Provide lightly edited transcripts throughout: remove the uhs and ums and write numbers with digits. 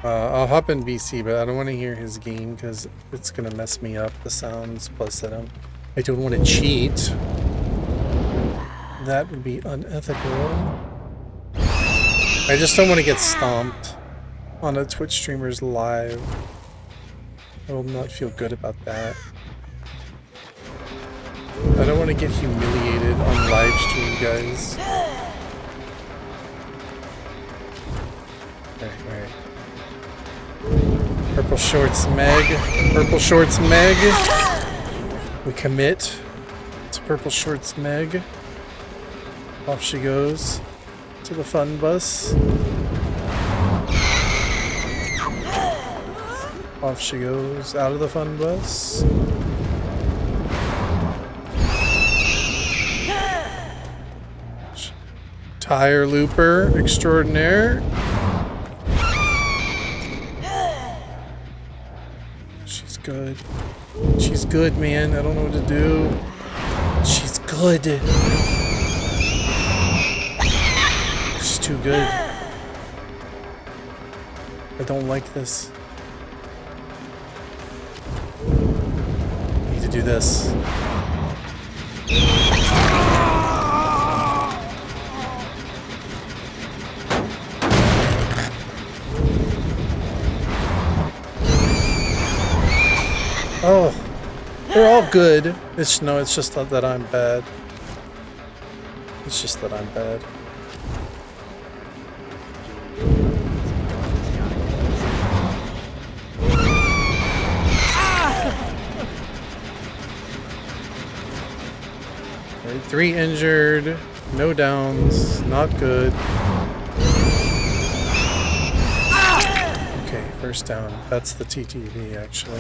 I'll hop in VC, but I don't want to hear his game because it's gonna mess me up. The sounds, plus I don't want to cheat. That would be unethical. I just don't want to get stomped on a Twitch streamer's live. I will not feel good about that. I don't want to get humiliated on live stream, guys. Alright. Purple shorts Meg. Purple shorts Meg. We commit to purple shorts Meg. Off she goes to the fun bus. Off she goes out of the fun bus. Tire looper extraordinaire. She's good. She's good, man. I don't know what to do. She's good. She's too good. I don't like this. I need to do this. Oh, they're all good. It's just that I'm bad. It's just that I'm bad. Right, 3 injured, no downs, not good. Okay, first down. That's the TTV actually.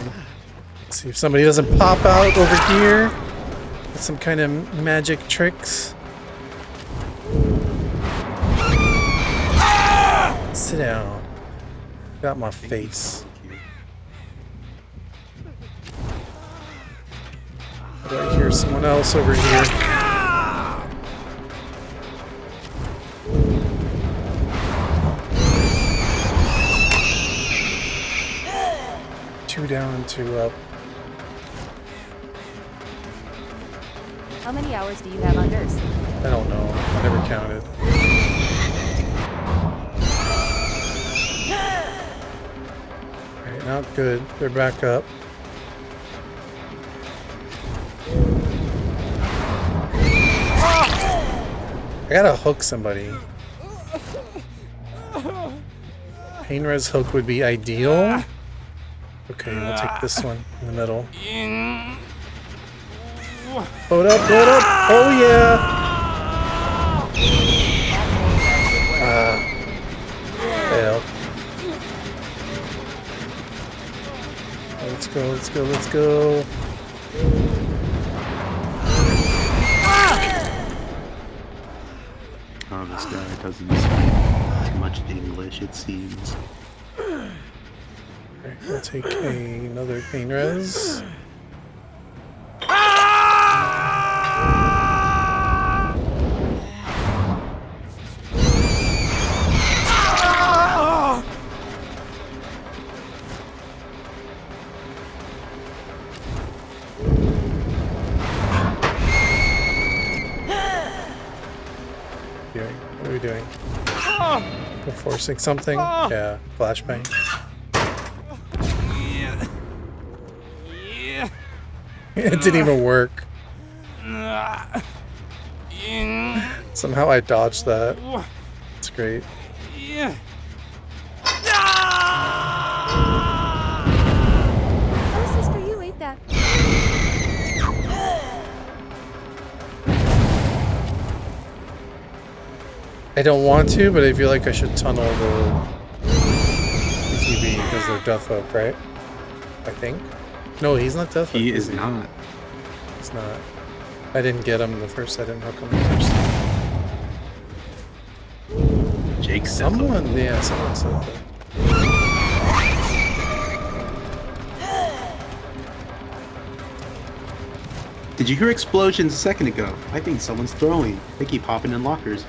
See if somebody doesn't pop out over here with some kind of magic tricks. Sit down. Got my face. Do I hear someone else over here? Two down, 2 up. How many hours do you have on nurse? I don't know. I never counted. Alright, not good. They're back up. I gotta hook somebody. Pain res hook would be ideal. Okay, we'll take this one in the middle. Load up, load up! Oh yeah! Fail. Let's go, let's go, let's go. Oh, this guy doesn't speak too much English, it seems. Okay, we'll take another pain res. What are we doing? We're forcing something? Yeah, flashbang. It didn't even work. Somehow I dodged that. It's great. Oh, sister, you ate that. I don't want to, but I feel like I should tunnel the TTV because they're death hook, right? I think. No, he's not death hook. He is not. He's not. I didn't get him the first. I didn't hook him the first time. Jake said Someone said that. Did you hear explosions a second ago? I think someone's throwing. They keep popping in lockers.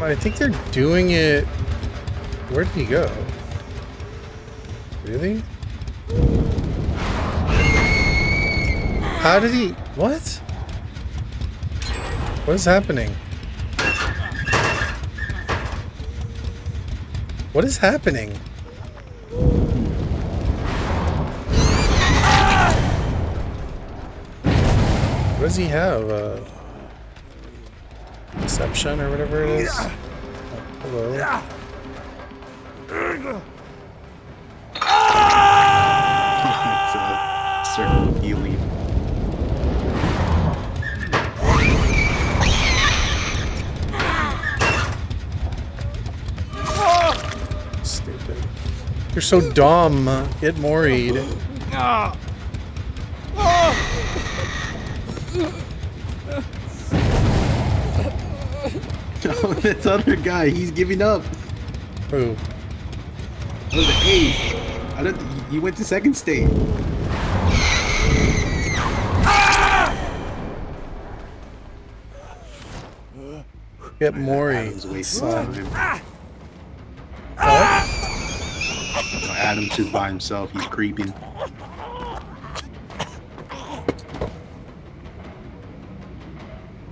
I think they're doing it. Where did he go? Really? How did he? What? What is happening? What is happening? What does he have? Deception or whatever it is? Oh, hello. It's a circle of healing. Stupid. You're so dumb. Get worried. Oh, this other guy, he's giving up. Who? Oh, the ace. I don't. He went to second state. Get Maury. Adam's wasting Son. time. What? Adam's just by himself. He's creeping.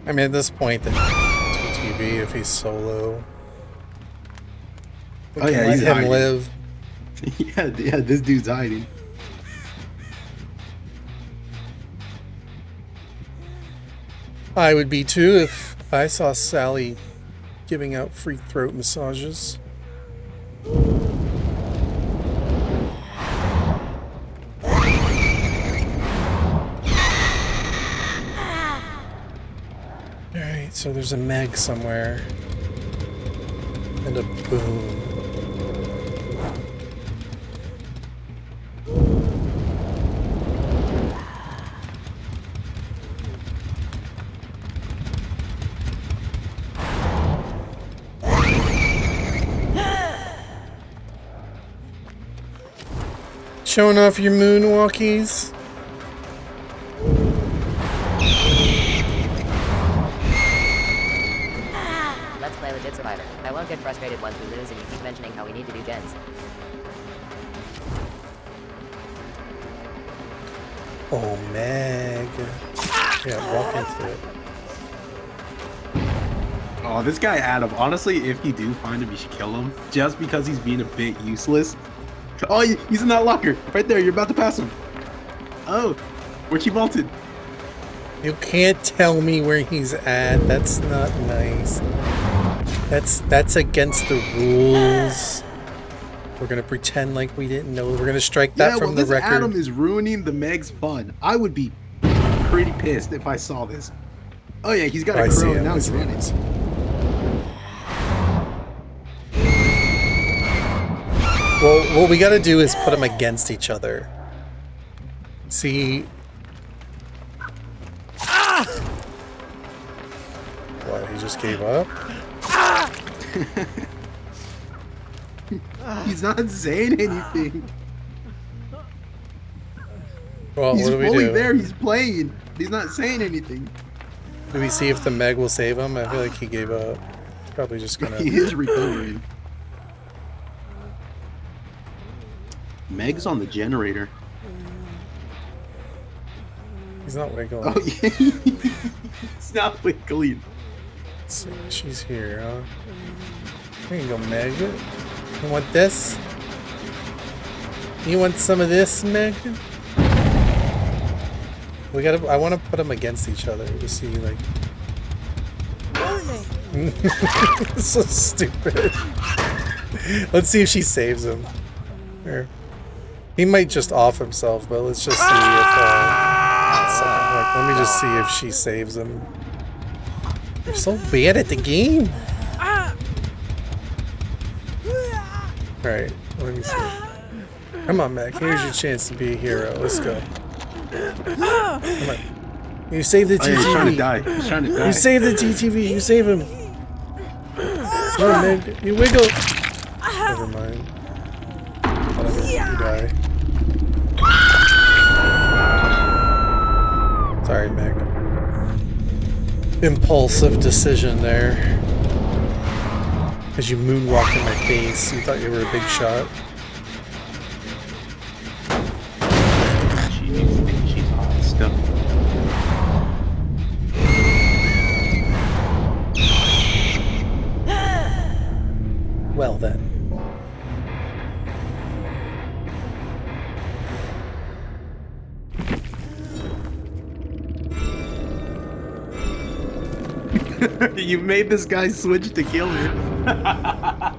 I mean, at this point, the TTV, if he's solo, we Oh can yeah, let he's him hiding. live. yeah, this dude's hiding. I would be too if I saw Sally giving out free throat massages. Alright, so there's a Meg somewhere. And a boom. Showing off your moonwalkies. Let's play Legit Survivor. I won't get frustrated once we lose and you keep mentioning how we need to do gens. Oh, Meg. Yeah, walk into it. Oh, this guy Adam. Honestly, if you do find him, you should kill him. Just because he's being a bit useless. Oh, he's in that locker. Right there. You're about to pass him. Oh, where she vaulted. You can't tell me where he's at. That's not nice. That's against the rules. We're gonna pretend like we didn't know. We're gonna strike that from the this record. Adam is ruining the Meg's fun. I would be pretty pissed if I saw this. Oh yeah, he's got I a see crow. him. Now I he's see running. Well, what we gotta do is put them against each other. See. What? He just gave up? He's not saying anything. Well, He's what do we fully do? there. He's playing. He's not saying anything. Do we see if the Meg will save him? I feel like he gave up. Probably just gonna. He is recovering. Meg's on the generator. He's not wiggling. Oh yeah, it's not wiggling. Let's see, she's here, huh? There you go, Meg. You want this? You want some of this, Meg? We gotta. I want to put them against each other to see, like. So stupid. Let's see if she saves him. Here. He might just off himself, but let's just see if. Let me just see if she saves him. You're so bad at the game. Alright, let me see. Come on, Mac. Here's your chance to be a hero. Let's go. Come on. You save the Oh, yeah, he's trying to TTV. die. He's trying to die. You save the TTV. You save him. Come on, Meg. You wiggle. Never mind. Whatever. You die. Sorry, Meg. Impulsive decision there. As you moonwalked in my face, you thought you were a big shot. She's hot stuff. Well then. You made this guy switch to kill her.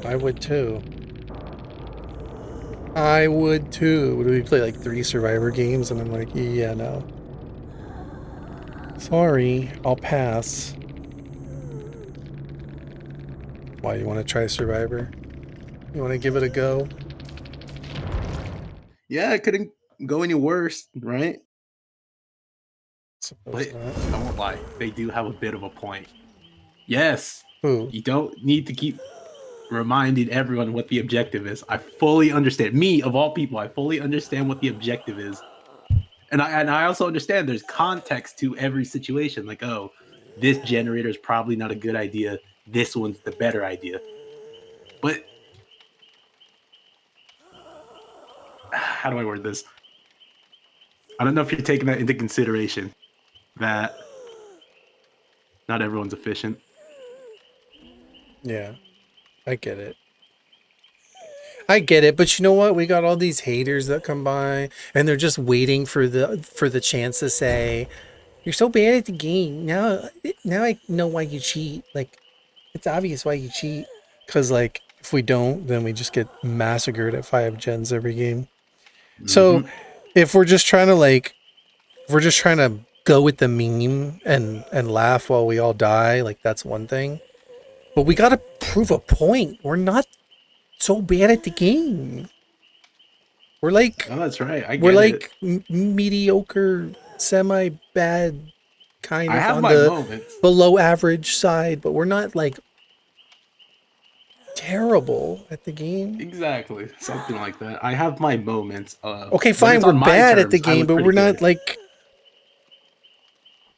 I would too. I would too. Would we play like 3 Survivor games? And I'm like, yeah, no. Sorry, I'll pass. Why, you want to try Survivor? You want to give it a go? Yeah, it couldn't go any worse, right? Suppose But not. I won't lie, they do have a bit of a point. Yes, Who? you don't need to keep reminding everyone what the objective is. I fully understand. Me, of all people, I fully understand what the objective is. And I also understand there's context to every situation. Like, oh, this generator is probably not a good idea. This one's the better idea. But how do I word this? I don't know if you're taking that into consideration, that not everyone's efficient. Yeah, I get it. I get it, but you know what? We got all these haters that come by, and they're just waiting for the chance to say, "You're so bad at the game." Now I know why you cheat. Like, it's obvious why you cheat. Because like, if we don't, then we just get massacred at 5 gens every game. So, Mm-hmm. if we're just trying to like, if we're just trying to go with the meme and laugh while we all die, like that's one thing. But we gotta prove a point. We're not so bad at the game. We're like Oh, that's right. I we're get it. like mediocre, semi bad, kind I of have on my the moments. below average side, but we're not like terrible at the game. Exactly. Something like that. I have my moments. Okay, When fine, it's we're on my bad at the terms, I game, was but pretty we're not good. like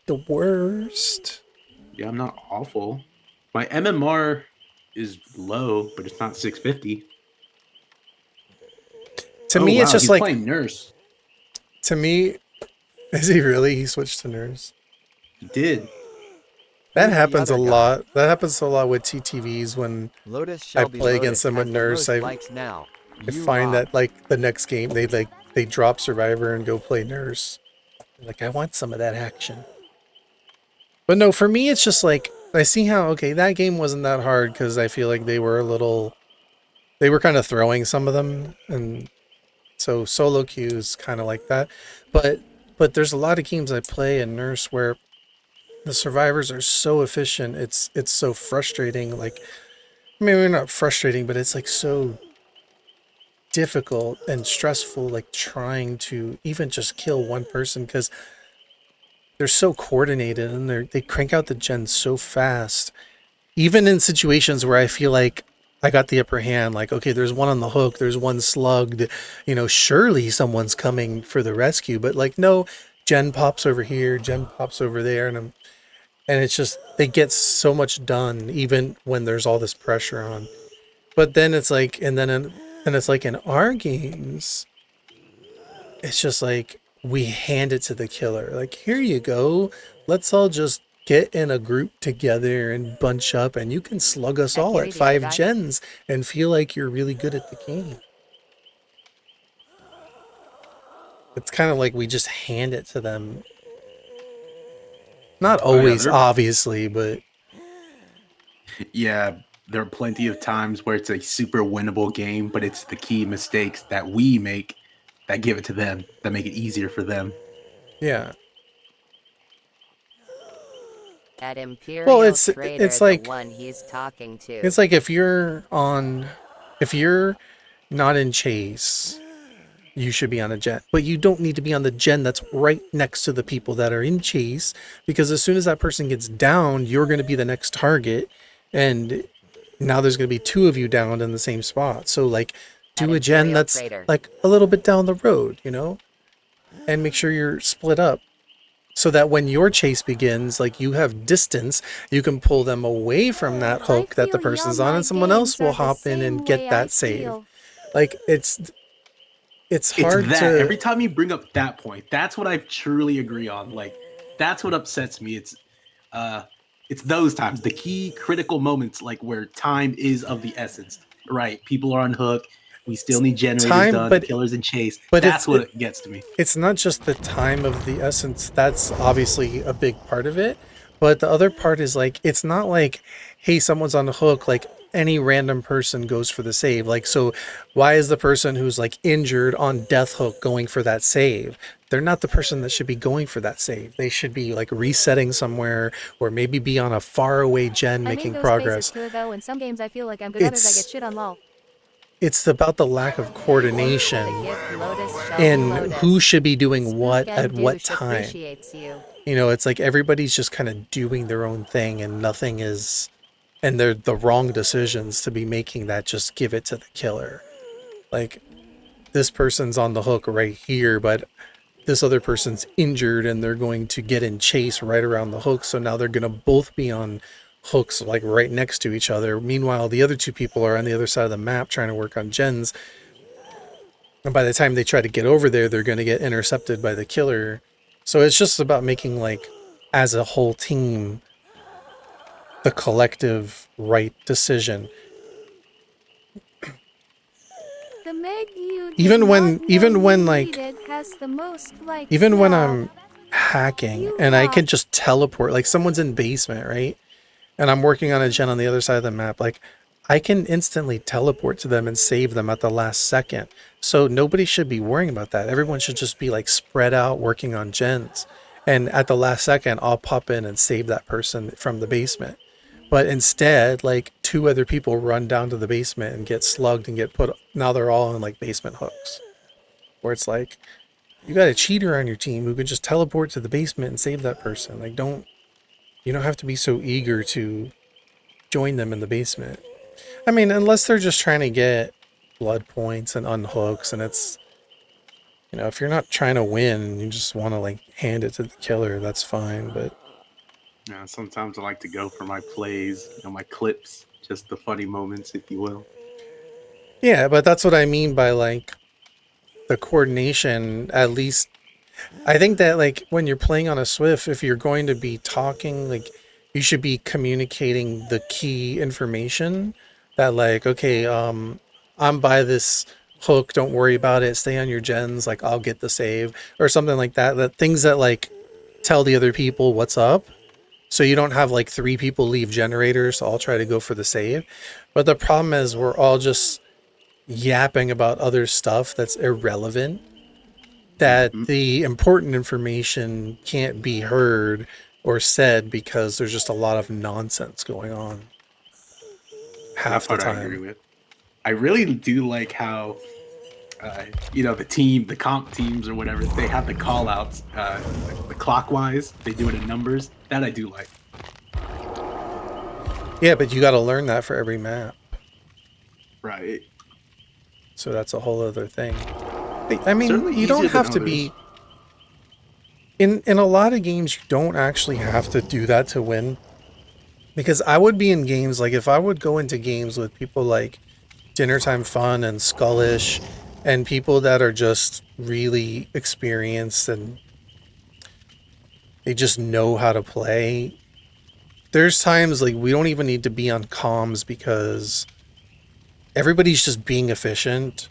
the worst. Yeah, I'm not awful. My MMR is low, but it's not 650. To Oh me, it's wow, just he's like, playing nurse. to me, is he really? He switched to nurse. He did. That Who's the happens a other guy? lot. That happens a lot with TTVs when Lotus I Shelby play against Lotus them with has the nurse. most I likes now. I You find rock. that like the next game they drop Survivor and go play nurse. Like, I want some of that action. But no, for me it's just like I see how okay, that game wasn't that hard because I feel like they were kind of throwing some of them, and so solo queues kind of like that. But there's a lot of games I play in nurse where the survivors are so efficient. It's so frustrating. Like, I mean, we're not frustrating, but it's like so difficult and stressful, like trying to even just kill one person because they're so coordinated and they crank out the gens so fast. Even in situations where I feel like I got the upper hand, like, okay, there's one on the hook, there's one slugged, surely someone's coming for the rescue. But like, no, gen pops over here, gen pops over there, and it's just they get so much done even when there's all this pressure on. But then it's like, and it's like in our games, it's just like we hand it to the killer. Like, here you go. Let's all just get in a group together and bunch up, and you can slug us At all Gary at the other 5 guy? gens and feel like you're really good at the game. It's kind of like we just hand it to them. Not Oh yeah, always, obviously, but there are plenty of times where it's a super winnable game, but it's the key mistakes that we make that give it to them, that make it easier for them. yeah. At Well, Imperial Trader, the one he's talking to. it's like if you're not in chase, you should be on a gen. But you don't need to be on the gen that's right next to the people that are in chase, because as soon as that person gets down, you're going to be the next target. And now there's going to be 2 of you down in the same spot. So like At do a gen Imperial that's Trader. like a little bit down the road, and make sure you're split up. so that when your chase begins, like you have distance, you can pull them away from that hook that the person's on, and someone else will hop in and get that save. Like it's It's hard that to. every time you bring up that point, that's what I truly agree on. Like that's what upsets me. Uh it's those times, the key critical moments, like where time is of the essence. Right. People are on hook. We still need generators Time, done. The killer's in chase. but That's what it gets to me. it's not just the time of the essence. That's obviously a big part of it. But the other part is like, it's not like, hey, someone's on the hook, like any random person goes for the save. Like, so why is the person who's like injured on death hook going for that save? They're not the person that should be going for that save. They should be like resetting somewhere, or maybe be on a faraway gen making progress. Good, though. In some games I feel like I'm good, others I get shit on lol. It's about the lack of coordination and who should be doing what at what time. You know, it's like everybody's just kind of doing their own thing, and nothing is, and they're the wrong decisions to be making that just give it to the killer. Like, this person's on the hook right here, but this other person's injured and they're going to get in chase right around the hook. So now they're going to both be on hooks like right next to each other. Meanwhile, the other two people are on the other side of the map trying to work on gens. And by the time they try to get over there, they're going to get intercepted by the killer. So it's just about making, like, as a whole team, the collective right decision. The Meg you Even when I'm hacking and I can just teleport, like someone's in basement, right? And I'm working on a gen on the other side of the map, like I can instantly teleport to them and save them at the last second. So nobody should be worrying about that. Everyone should just be like spread out working on gens. And at the last second, I'll pop in and save that person from the basement. But instead, like 2 other people run down to the basement and get slugged and get put. Now they're all on like basement hooks. Where it's like, you got a cheater on your team who can just teleport to the basement and save that person. Like, you don't have to be so eager to join them in the basement. I mean, unless they're just trying to get blood points and unhooks, and it's, you know, if you're not trying to win and you just want to like hand it to the killer, that's fine. But yeah, sometimes I like to go for my plays, you know, my clips, just the funny moments, if you will. Yeah, but that's what I mean by like the coordination. At least I think that like when you're playing on a Swift, if you're going to be talking, like you should be communicating the key information that like, okay, I'm by this hook, don't worry about it, stay on your gens, like I'll get the save or something like that. That things that like tell the other people what's up. So you don't have like 3 people leave generators, so I'll try to go for the save. But the problem is we're all just yapping about other stuff that's irrelevant, that the important information can't be heard or said because there's just a lot of nonsense going on half the time. I agree with. I really do like how, you know, the comp teams or whatever, they have the call outs, the clockwise, they do it in numbers. That I do like. Yeah, but you got to learn that for every map. Right. So that's a whole other thing. I mean, Certainly you don't have to others. be... In a lot of games, you don't actually have to do that to win. Because I would be in games, like if I would go into games with people like Dinnertime Fun and Skullish and people that are just really experienced and they just know how to play. There's times like we don't even need to be on comms because everybody's just being efficient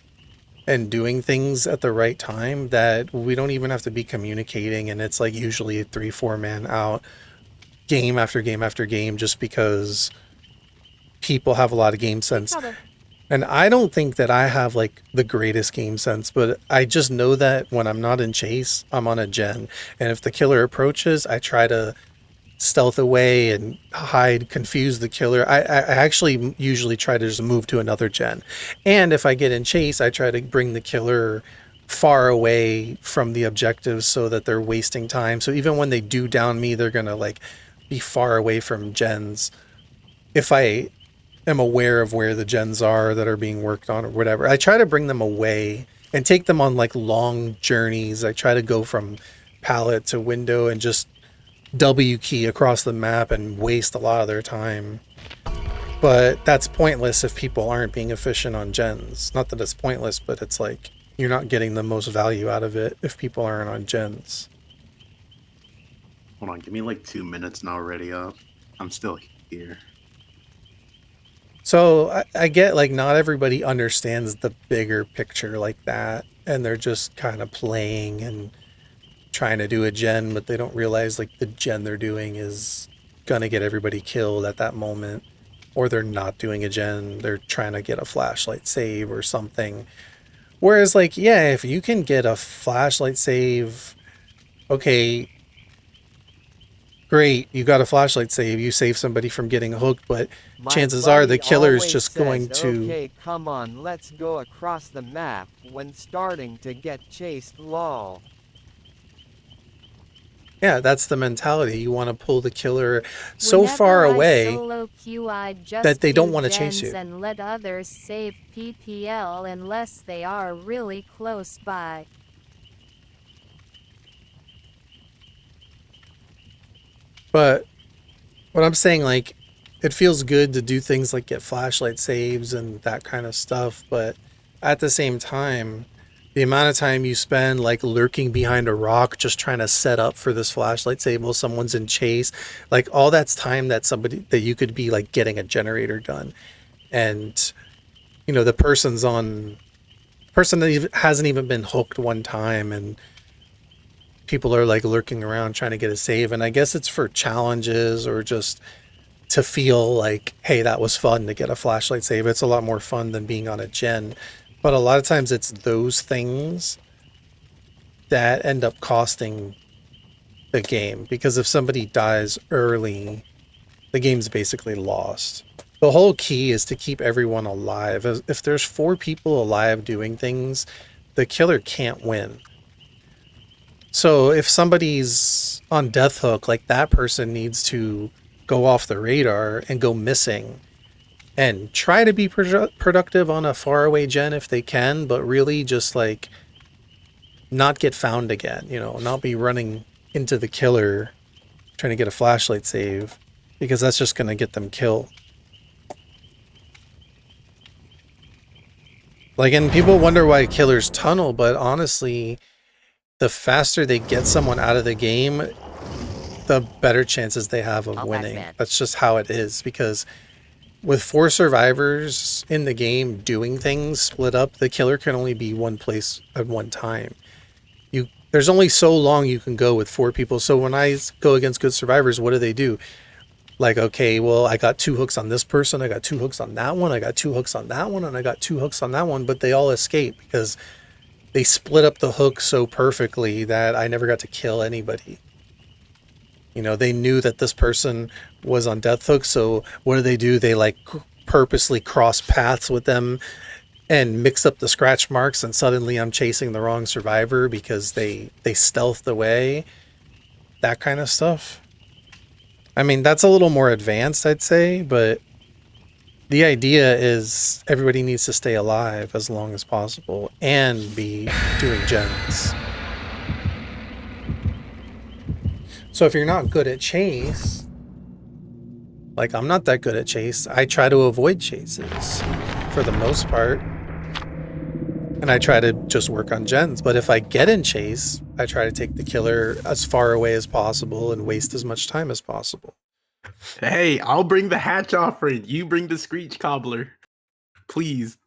and doing things at the right time that we don't even have to be communicating, and it's like usually a 3-4 man out game after game after game just because people have a lot of game sense. And I don't think that I have like the greatest game sense, but I just know that when I'm not in chase, I'm on a gen. And if the killer approaches, I try to stealth away and hide, confuse the killer. I actually usually try to just move to another gen. And if I get in chase, I try to bring the killer far away from the objectives so that they're wasting time. So even when they do down me, they're going to like be far away from gens. If I am aware of where the gens are that are being worked on or whatever, I try to bring them away and take them on like long journeys. I try to go from pallet to window and just W key across the map and waste a lot of their time. But that's pointless if people aren't being efficient on gens. Not that it's pointless, but it's like you're not getting the most value out of it if people aren't on gens. Hold on, give me like 2 minutes and I'll ready up. I'm still here. So I get like not everybody understands the bigger picture like that, and they're just kind of playing and trying to do a gen, but they don't realize like the gen they're doing is gonna get everybody killed at that moment, or they're not doing a gen, they're trying to get a flashlight save or something. Whereas like, yeah, if you can get a flashlight save, okay, great, you got a flashlight save, you save somebody from getting hooked, but My chances are the buddy killer's always just says, going to... Okay, come on, let's go across the map when starting to get chased, lol. Yeah, that's the mentality. You want to pull the killer so Whenever far I away solo queue, I just that they don't do want to chase gens you. and let others save PPL unless they are really close by. But what I'm saying, like, it feels good to do things like get flashlight saves and that kind of stuff, but at the same time, the amount of time you spend like lurking behind a rock just trying to set up for this flashlight save while someone's in chase, like all that's time that somebody that you could be like getting a generator done. And you know, the person that hasn't even been hooked one time, and people are like lurking around trying to get a save. And I guess it's for challenges or just to feel like, hey, that was fun to get a flashlight save. It's a lot more fun than being on a gen. But a lot of times it's those things that end up costing the game, because if somebody dies early, the game's basically lost. The whole key is to keep everyone alive. If there's 4 people alive doing things, the killer can't win. So if somebody's on death hook, like that person needs to go off the radar and go missing and try to be productive on a faraway gen if they can, but really just like not get found again, you know, not be running into the killer trying to get a flashlight save, because that's just going to get them killed. Like, and people wonder why killers tunnel, but honestly, the faster they get someone out of the game, the better chances they have of winning. That's just how it is, because with 4 survivors in the game doing things split up, the killer can only be one place at one time. There's only so long you can go with 4 people. So when I go against good survivors, what do? Like, okay, well, I got 2 hooks on this person, I got 2 hooks on that one, I got 2 hooks on that one, and I got 2 hooks on that one, but they all escape because they split up the hook so perfectly that I never got to kill anybody. You know, they knew that this person was on death hook, so what do? They like purposely cross paths with them and mix up the scratch marks, and suddenly I'm chasing the wrong survivor because they stealthed away. That kind of stuff. I mean, that's a little more advanced, I'd say, but the idea is everybody needs to stay alive as long as possible and be doing gens. So if you're not good at chase, like I'm not that good at chase, I try to avoid chases for the most part. And I try to just work on gens. But if I get in chase, I try to take the killer as far away as possible and waste as much time as possible. Hey, I'll bring the hatch offering. You bring the screech cobbler. Please.